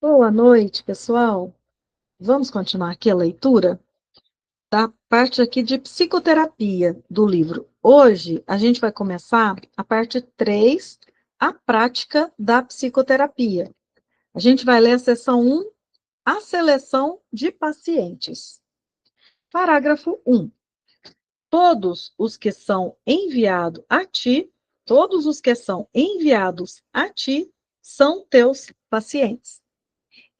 Boa noite, pessoal. Vamos continuar aqui a leitura da parte aqui de psicoterapia do livro. Hoje a gente vai começar a parte 3, a prática da psicoterapia. A gente vai ler a seção 1, a seleção de pacientes. Parágrafo 1. Todos os que são enviados a ti, todos os que são enviados a ti são teus pacientes.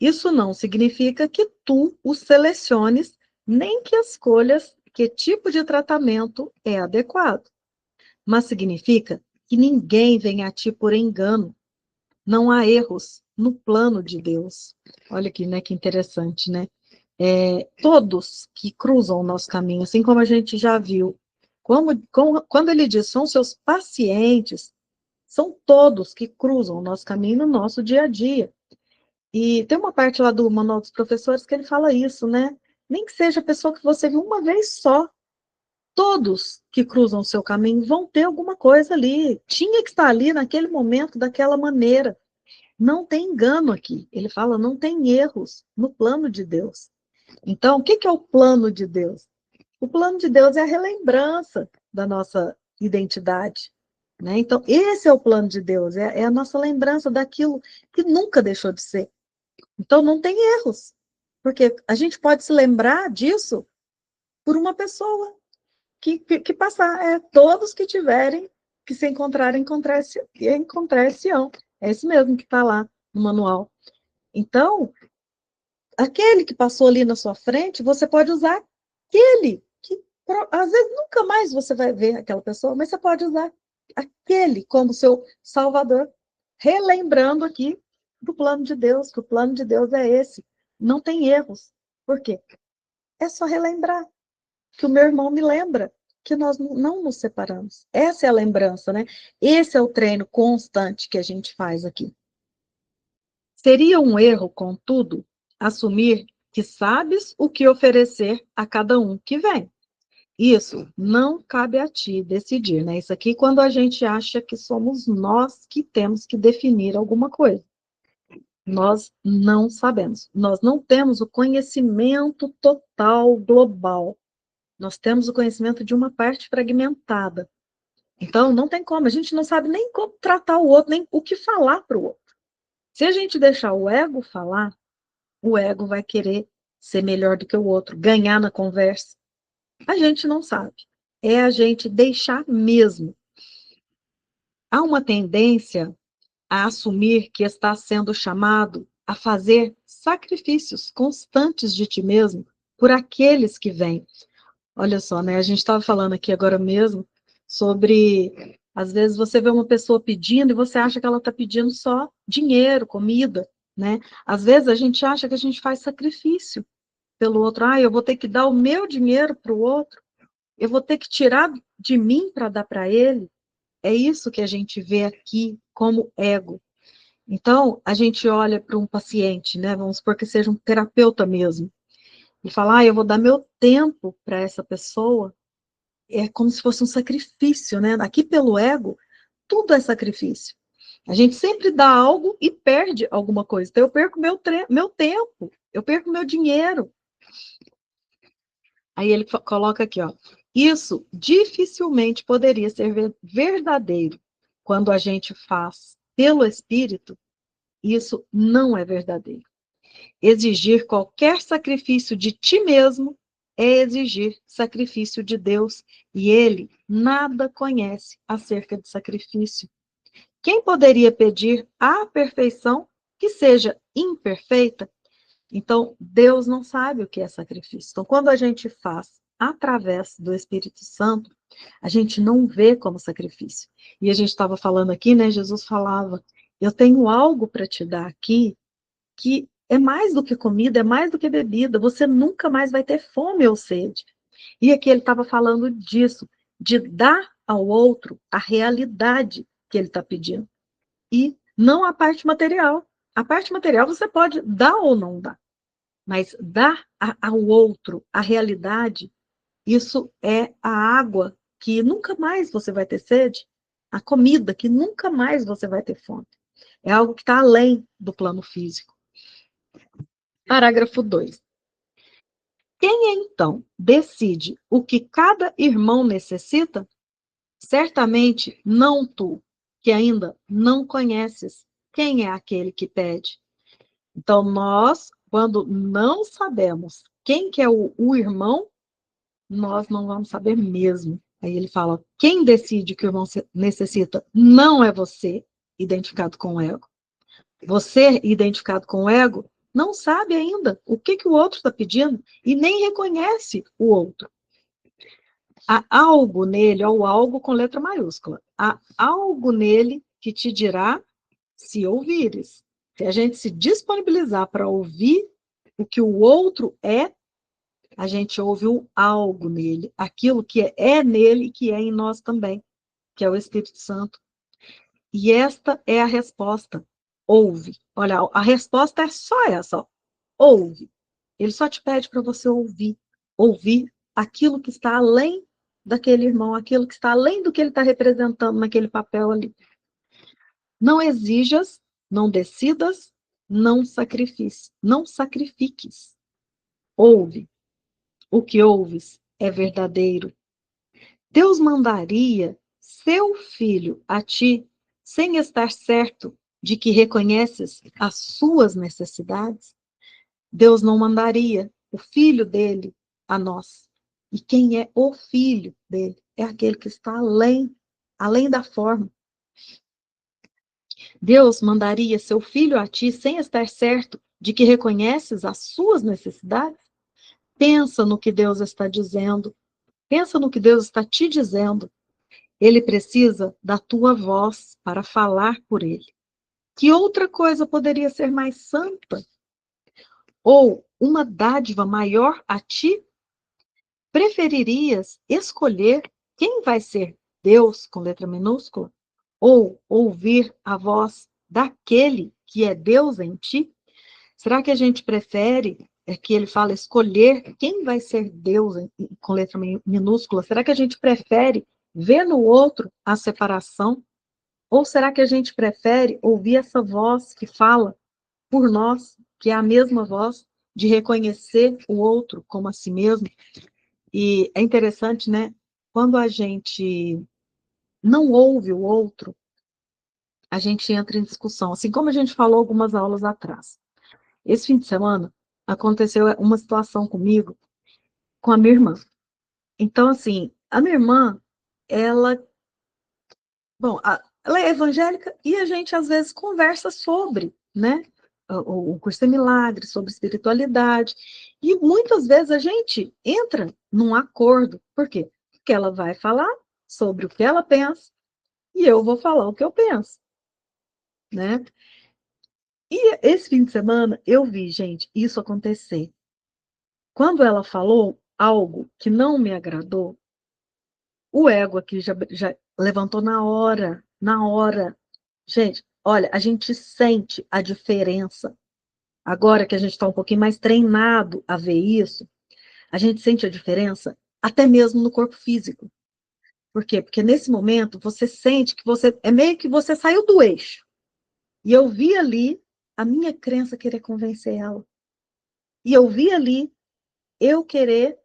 Isso não significa que tu os seleciones, nem que escolhas que tipo de tratamento é adequado. Mas significa que ninguém vem a ti por engano. Não há erros no plano de Deus. Olha aqui, né, que interessante, né? Todos que cruzam o nosso caminho, assim como a gente já viu, quando ele diz são seus pacientes, são todos que cruzam o nosso caminho no nosso dia a dia. E tem uma parte lá do Manual dos Professores que ele fala isso, né? Nem que seja a pessoa que você viu uma vez só, todos que cruzam o seu caminho vão ter alguma coisa ali. Tinha que estar ali naquele momento, daquela maneira. Não tem engano aqui. Ele fala, não tem erros no plano de Deus. Então, o que é o plano de Deus? O plano de Deus é a relembrança da nossa identidade. Né? Então, esse é o plano de Deus, é a nossa lembrança daquilo que nunca deixou de ser. Então, não tem erros, porque a gente pode se lembrar disso por uma pessoa que passar. Todos que tiverem, que se encontrarem, encontrar-se-ão. É isso mesmo que está lá no manual. Então, aquele que passou ali na sua frente, você pode usar aquele, que às vezes nunca mais você vai ver aquela pessoa, mas você pode usar aquele como seu salvador, relembrando aqui do plano de Deus, que o plano de Deus é esse. Não tem erros. Por quê? É só relembrar que o meu irmão me lembra que nós não nos separamos. Essa é a lembrança, né? Esse é o treino constante que a gente faz aqui. Seria um erro, contudo, assumir que sabes o que oferecer a cada um que vem. Isso não cabe a ti decidir, né? Isso aqui quando a gente acha que somos nós que temos que definir alguma coisa. Nós não sabemos. Nós não temos o conhecimento total, global. Nós temos o conhecimento de uma parte fragmentada. Então, não tem como. A gente não sabe nem como tratar o outro, nem o que falar para o outro. Se a gente deixar o ego falar, o ego vai querer ser melhor do que o outro, ganhar na conversa. A gente não sabe. É a gente deixar mesmo. Há uma tendência a assumir que está sendo chamado a fazer sacrifícios constantes de ti mesmo por aqueles que vêm. Olha só, né? A gente estava falando aqui agora mesmo sobre, às vezes você vê uma pessoa pedindo e você acha que ela está pedindo só dinheiro, comida, né? Às vezes a gente acha que a gente faz sacrifício pelo outro. Eu vou ter que dar o meu dinheiro para o outro, eu vou ter que tirar de mim para dar para ele. É isso que a gente vê aqui como ego. Então, a gente olha para um paciente, né? Vamos supor que seja um terapeuta mesmo, e fala, eu vou dar meu tempo para essa pessoa, é como se fosse um sacrifício, né? Aqui pelo ego, tudo é sacrifício. A gente sempre dá algo e perde alguma coisa. Então, eu perco meu tempo, eu perco meu dinheiro. Aí ele coloca aqui, ó. Isso dificilmente poderia ser verdadeiro quando a gente faz pelo Espírito. Isso não é verdadeiro. Exigir qualquer sacrifício de ti mesmo é exigir sacrifício de Deus, e ele nada conhece acerca de sacrifício. Quem poderia pedir a perfeição que seja imperfeita? Então, Deus não sabe o que é sacrifício. Então, quando a gente faz através do Espírito Santo, a gente não vê como sacrifício. E a gente estava falando aqui, né? Jesus falava, eu tenho algo para te dar aqui que é mais do que comida, é mais do que bebida. Você nunca mais vai ter fome ou sede. E aqui ele estava falando disso, de dar ao outro a realidade que ele está pedindo. E não a parte material. A parte material você pode dar ou não dar. Mas dar ao outro a realidade, isso é a água que nunca mais você vai ter sede, a comida que nunca mais você vai ter fome. É algo que está além do plano físico. Parágrafo 2. Quem então decide o que cada irmão necessita? Certamente não tu, que ainda não conheces quem é aquele que pede. Então, nós, quando não sabemos quem que é o irmão, nós não vamos saber mesmo. Aí ele fala, quem decide que o irmão necessita não é você, identificado com o ego. Você, identificado com o ego, não sabe ainda o que o outro está pedindo e nem reconhece o outro. Há algo nele, ou algo com letra maiúscula, há algo nele que te dirá se ouvires. Se a gente se disponibilizar para ouvir o que o outro é, a gente ouve o algo nele, aquilo que é nele e que é em nós também, que é o Espírito Santo. E esta é a resposta. Ouve. Olha, a resposta é só essa, ó. Ouve. Ele só te pede para você ouvir. Ouvir aquilo que está além daquele irmão, aquilo que está além do que ele está representando naquele papel ali. Não exijas, não decidas, não sacrifiques. Não sacrifiques. Ouve. O que ouves é verdadeiro. Deus mandaria seu filho a ti sem estar certo de que reconheces as suas necessidades? Deus não mandaria o filho dele a nós. E quem é o filho dele? É aquele que está além da forma. Deus mandaria seu filho a ti sem estar certo de que reconheces as suas necessidades? Pensa no que Deus está dizendo. Pensa no que Deus está te dizendo. Ele precisa da tua voz para falar por ele. Que outra coisa poderia ser mais santa? Ou uma dádiva maior a ti? Preferirias escolher quem vai ser Deus com letra minúscula? Ou ouvir a voz daquele que é Deus em ti? Será que a gente prefere que ele fala escolher quem vai ser Deus com letra minúscula? Será que a gente prefere ver no outro a separação? Ou será que a gente prefere ouvir essa voz que fala por nós, que é a mesma voz de reconhecer o outro como a si mesmo? E é interessante, né? Quando a gente não ouve o outro, a gente entra em discussão, assim como a gente falou algumas aulas atrás. Esse fim de semana aconteceu uma situação comigo, com a minha irmã. Então, assim, a minha irmã, ela, bom, ela é evangélica e a gente às vezes conversa sobre, né? O curso é milagre, sobre espiritualidade. E muitas vezes a gente entra num acordo. Por quê? Porque ela vai falar sobre o que ela pensa e eu vou falar o que eu penso, né? E esse fim de semana eu vi, gente, isso acontecer. Quando ela falou algo que não me agradou, o ego aqui já levantou na hora, na hora. Gente, olha, a gente sente a diferença. Agora que a gente está um pouquinho mais treinado a ver isso, a gente sente a diferença até mesmo no corpo físico. Por quê? Porque nesse momento você sente que você é meio que você saiu do eixo. E eu vi ali a minha crença querer convencer ela. E eu vi ali eu querer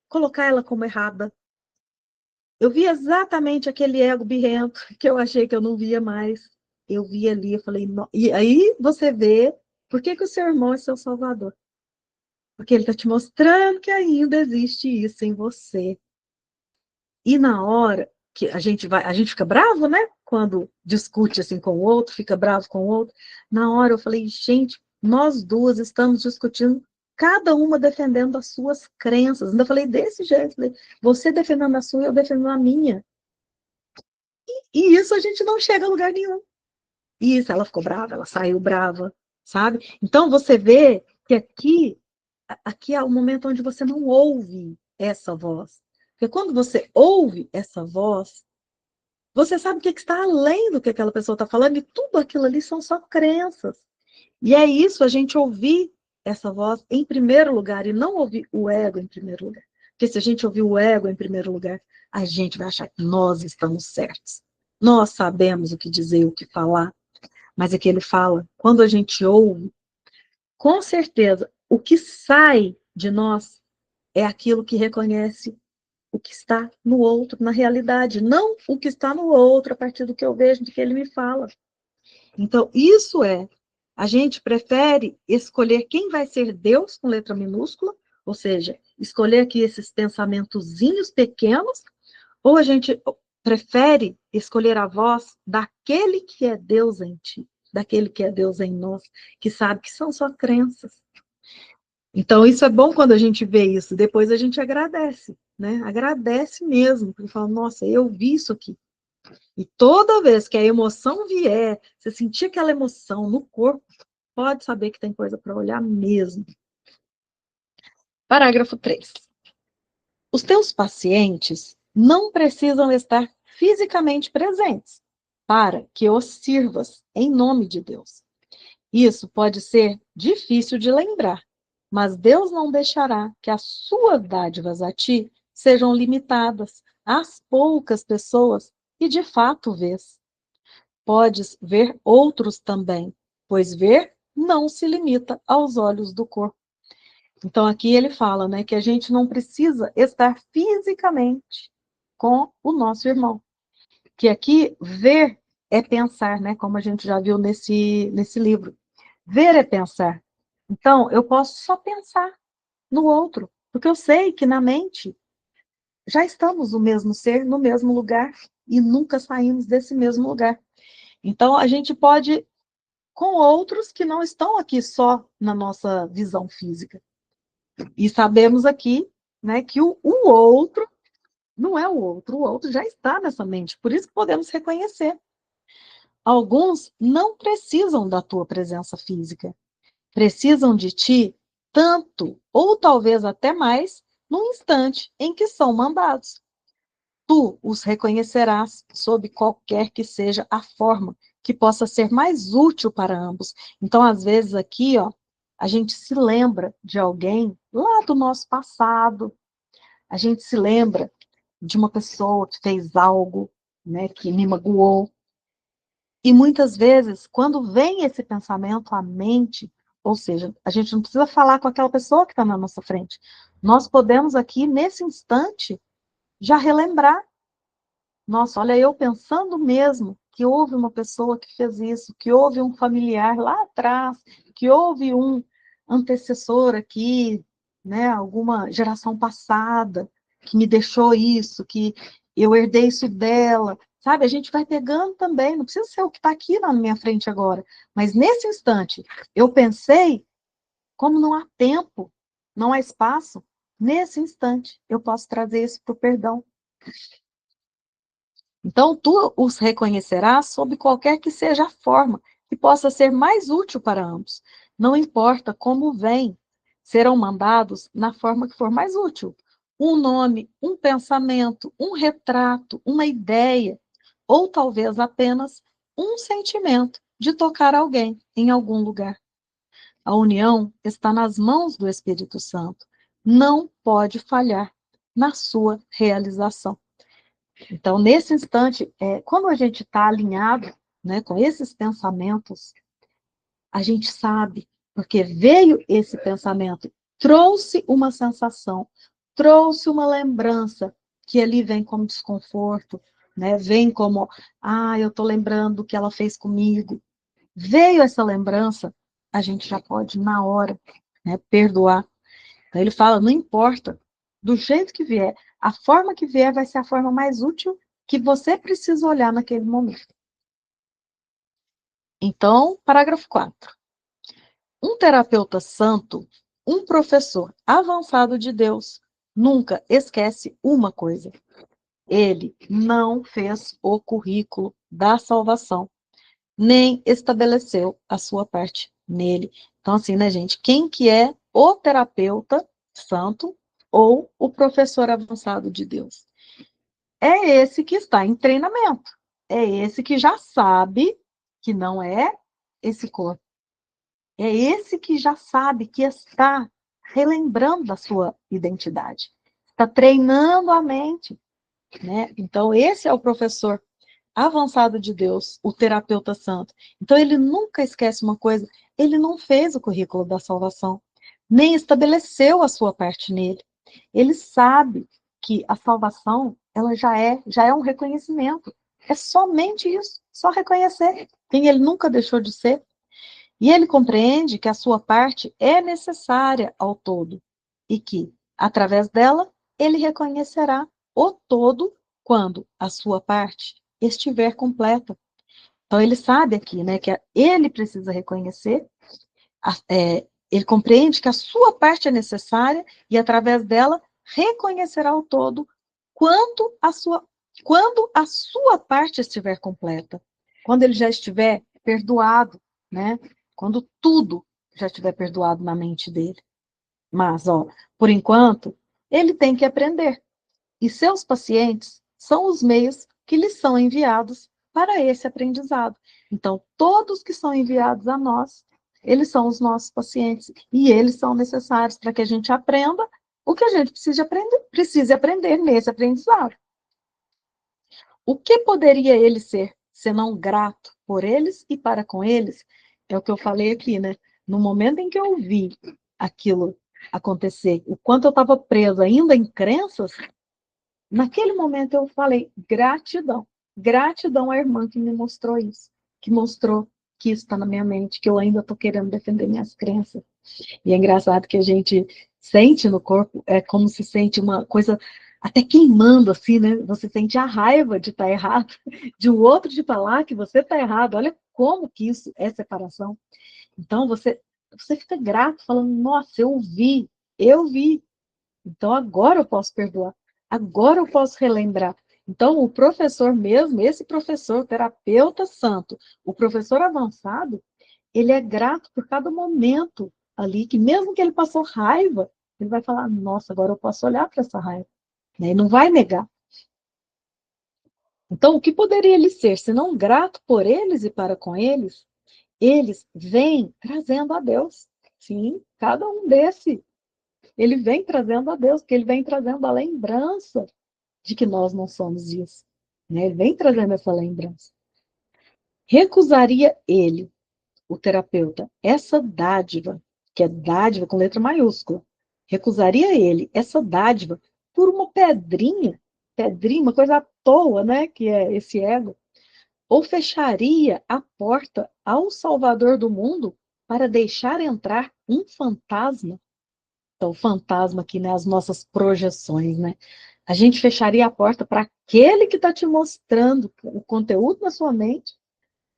colocar ela como errada. Eu vi exatamente aquele ego birrento que eu achei que eu não via mais. Eu vi ali, eu falei, e aí você vê por que o seu irmão é seu salvador. Porque ele está te mostrando que ainda existe isso em você. E na hora que a gente fica bravo, né? Quando discute assim com o outro, fica bravo com o outro. Na hora eu falei, gente, nós duas estamos discutindo, cada uma defendendo as suas crenças. Ainda falei desse jeito, falei, você defendendo a sua e eu defendendo a minha. E isso a gente não chega a lugar nenhum. E isso, ela ficou brava, ela saiu brava, sabe? Então você vê que aqui é o momento onde você não ouve essa voz. Porque quando você ouve essa voz, você sabe o que está além do que aquela pessoa está falando, e tudo aquilo ali são só crenças. E é isso, a gente ouvir essa voz em primeiro lugar, e não ouvir o ego em primeiro lugar. Porque se a gente ouvir o ego em primeiro lugar, a gente vai achar que nós estamos certos. Nós sabemos o que dizer, o que falar, mas é que ele fala, quando a gente ouve, com certeza, o que sai de nós é aquilo que reconhece o que está no outro, na realidade, não o que está no outro a partir do que eu vejo, do que ele me fala. Então, isso a gente prefere escolher quem vai ser Deus com letra minúscula, ou seja, escolher aqui esses pensamentozinhos pequenos, ou a gente prefere escolher a voz daquele que é Deus em ti, daquele que é Deus em nós, que sabe que são só crenças. Então, isso é bom quando a gente vê isso, depois a gente agradece, né? Agradece mesmo, porque fala, nossa, eu vi isso aqui. E toda vez que a emoção vier, você sentir aquela emoção no corpo, pode saber que tem coisa para olhar mesmo. Parágrafo 3. Os teus pacientes não precisam estar fisicamente presentes para que os sirvas em nome de Deus. Isso pode ser difícil de lembrar, mas Deus não deixará que as suas dádivas a ti sejam limitadas às poucas pessoas que de fato vês. Podes ver outros também, pois ver não se limita aos olhos do corpo. Então, aqui ele fala, né, que a gente não precisa estar fisicamente com o nosso irmão. Que aqui, ver é pensar, né, como a gente já viu nesse livro. Ver é pensar. Então, eu posso só pensar no outro, porque eu sei que na mente já estamos no mesmo ser, no mesmo lugar, e nunca saímos desse mesmo lugar. Então, a gente pode com outros que não estão aqui só na nossa visão física. E sabemos aqui, né, que o outro não é o outro já está nessa mente, por isso que podemos reconhecer. Alguns não precisam da tua presença física, precisam de ti tanto, ou talvez até mais, no instante em que são mandados. Tu os reconhecerás sob qualquer que seja a forma que possa ser mais útil para ambos. Então, às vezes aqui, ó, a gente se lembra de alguém lá do nosso passado, a gente se lembra de uma pessoa que fez algo, né, que me magoou. E muitas vezes, quando vem esse pensamento à mente, ou seja, a gente não precisa falar com aquela pessoa que está na nossa frente. Nós podemos aqui, nesse instante, já relembrar. Nossa, olha, eu pensando mesmo que houve uma pessoa que fez isso, que houve um familiar lá atrás, que houve um antecessor aqui, né, alguma geração passada, que me deixou isso, que eu herdei isso dela, sabe? A gente vai pegando também, não precisa ser o que está aqui na minha frente agora, mas nesse instante, eu pensei, como não há tempo, não há espaço, nesse instante, eu posso trazer isso para o perdão. Então, tu os reconhecerás sob qualquer que seja a forma, que possa ser mais útil para ambos. Não importa como vem, serão mandados na forma que for mais útil. Um nome, um pensamento, um retrato, uma ideia, ou talvez apenas um sentimento de tocar alguém em algum lugar. A união está nas mãos do Espírito Santo. Não pode falhar na sua realização. Então, nesse instante, quando a gente está alinhado, né, com esses pensamentos, a gente sabe, porque veio esse pensamento, trouxe uma sensação, trouxe uma lembrança, que ali vem como desconforto, né, vem como, eu estou lembrando o que ela fez comigo. Veio essa lembrança, a gente já pode, na hora, né, perdoar. Então, ele fala, não importa, do jeito que vier, a forma que vier vai ser a forma mais útil que você precisa olhar naquele momento. Então, parágrafo 4. Um terapeuta santo, um professor avançado de Deus, nunca esquece uma coisa. Ele não fez o currículo da salvação, nem estabeleceu a sua parte nele. Então, assim, né, gente? Quem que é o terapeuta santo ou o professor avançado de Deus? É esse que está em treinamento. É esse que já sabe que não é esse corpo. É esse que já sabe que está relembrando da sua identidade. Está treinando a mente, né? Então, esse é o professor avançado de Deus, o terapeuta santo. Então, ele nunca esquece uma coisa, ele não fez o currículo da salvação. nem estabeleceu a sua parte nele. Ele sabe que a salvação, ela já é um reconhecimento. É somente isso, só reconhecer quem ele nunca deixou de ser. E ele compreende que a sua parte é necessária ao todo e que, através dela, ele reconhecerá o todo quando a sua parte estiver completa. Então, ele sabe aqui, né, que ele precisa reconhecer, ele compreende que a sua parte é necessária e, através dela, reconhecerá o todo quando a sua parte estiver completa. Quando ele já estiver perdoado, né? Quando tudo já estiver perdoado na mente dele. Mas, ó, por enquanto, ele tem que aprender. E seus pacientes são os meios que lhes são enviados para esse aprendizado. Então, todos que são enviados a nós, eles são os nossos pacientes. E eles são necessários para que a gente aprenda o que a gente precise aprender nesse aprendizado. O que poderia ele ser, senão grato por eles e para com eles? É o que eu falei aqui, né? No momento em que eu vi aquilo acontecer, o quanto eu estava preso ainda em crenças, naquele momento eu falei gratidão. Gratidão à irmã que me mostrou isso, que mostrou que isso está na minha mente, que eu ainda estou querendo defender minhas crenças. E é engraçado que a gente sente no corpo, é como se sente uma coisa até queimando, assim, né? Você sente a raiva de estar errado, de um outro de falar que você está errado. Olha como que isso é separação. Então, você fica grato, falando, nossa, eu vi. Então, agora eu posso perdoar. Agora eu posso relembrar. Então, o professor mesmo, esse professor, terapeuta santo, o professor avançado, ele é grato por cada momento ali, que mesmo que ele passou raiva, ele vai falar, nossa, agora eu posso olhar para essa raiva. Né? E não vai negar. Então, o que poderia ele ser, se não grato por eles e para com eles? Eles vêm trazendo a Deus. Sim, cada um desse, ele vem trazendo a Deus, porque ele vem trazendo a lembrança de que nós não somos isso. Né? Ele vem trazendo essa lembrança. Recusaria ele, o terapeuta, essa dádiva, que é dádiva com letra maiúscula, recusaria ele essa dádiva por uma pedrinha, uma coisa à toa, né, que é esse ego, ou fecharia a porta ao Salvador do mundo para deixar entrar um fantasma? Então, o fantasma aqui, né, as nossas projeções, né? A gente fecharia a porta para aquele que está te mostrando o conteúdo na sua mente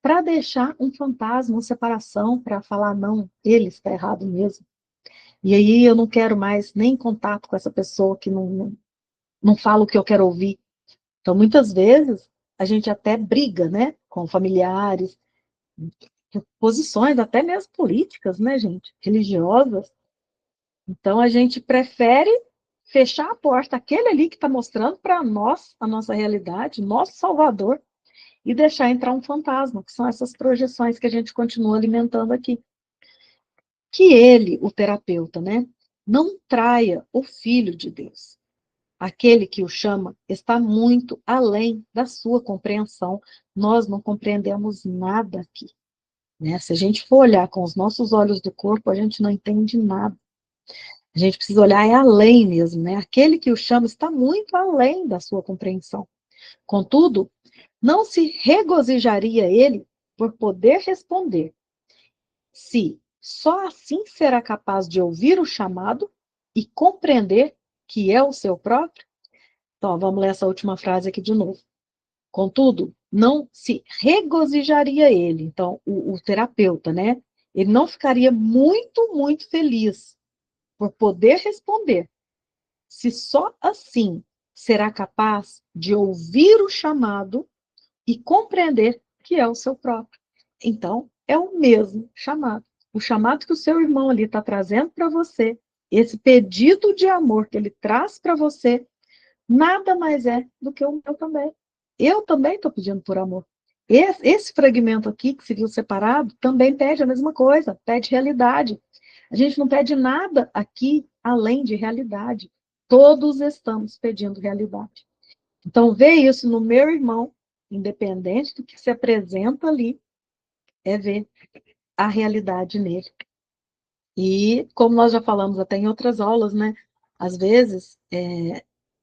para deixar um fantasma, uma separação, para falar, não, ele está errado mesmo. E aí eu não quero mais nem contato com essa pessoa que não fala o que eu quero ouvir. Então, muitas vezes, a gente até briga, né, com familiares, posições até mesmo políticas, né, gente, religiosas. Então, a gente prefere fechar a porta, aquele ali que está mostrando para nós a nossa realidade, nosso Salvador, e deixar entrar um fantasma, que são essas projeções que a gente continua alimentando aqui. Que ele, o terapeuta, né, não traia o Filho de Deus. Aquele que o chama está muito além da sua compreensão. Nós não compreendemos nada aqui. Né? Se a gente for olhar com os nossos olhos do corpo, a gente não entende nada. A gente precisa olhar além mesmo. Né? Aquele que o chama está muito além da sua compreensão. Contudo, não se regozijaria ele por poder responder, se só assim será capaz de ouvir o chamado e compreender que é o seu próprio? Então, vamos ler essa última frase aqui de novo. Contudo, não se regozijaria ele, então, o terapeuta, né? Ele não ficaria muito, muito feliz por poder responder, se só assim será capaz de ouvir o chamado e compreender que é o seu próprio. Então, é o mesmo chamado. O chamado que o seu irmão ali está trazendo para você, esse pedido de amor que ele traz para você, nada mais é do que o meu também. Eu também estou pedindo por amor. Esse fragmento aqui, que se viu separado, também pede a mesma coisa, pede realidade. A gente não pede nada aqui além de realidade. Todos estamos pedindo realidade. Então, ver isso no meu irmão, independente do que se apresenta ali, é ver a realidade nele. E, como nós já falamos até em outras aulas, né? Às vezes,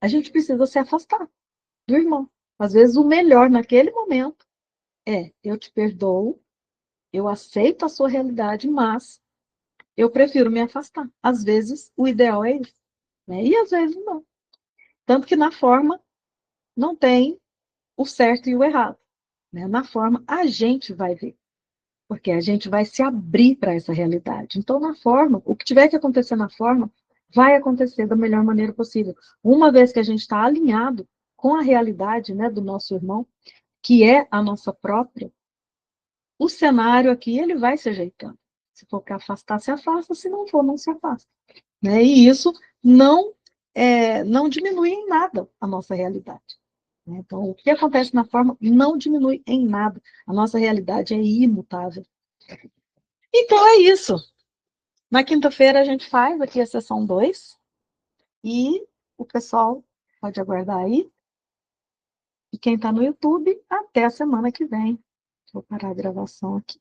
a gente precisa se afastar do irmão. Às vezes, o melhor naquele momento eu te perdoo, eu aceito a sua realidade, mas eu prefiro me afastar. Às vezes, o ideal é isso, né? E às vezes não. Tanto que na forma não tem o certo e o errado, né? Na forma a gente vai ver, porque a gente vai se abrir para essa realidade. Então, na forma, o que tiver que acontecer na forma, vai acontecer da melhor maneira possível. Uma vez que a gente está alinhado com a realidade, né, do nosso irmão, que é a nossa própria, o cenário aqui ele vai se ajeitando. Se for para afastar, se afasta, se não for, não se afasta. Né? E isso não, não diminui em nada a nossa realidade. Né? Então, o que acontece na forma não diminui em nada. A nossa realidade é imutável. Então, é isso. Na quinta-feira, a gente faz aqui a sessão 2 e o pessoal pode aguardar aí. E quem está no YouTube, até a semana que vem. Vou parar a gravação aqui.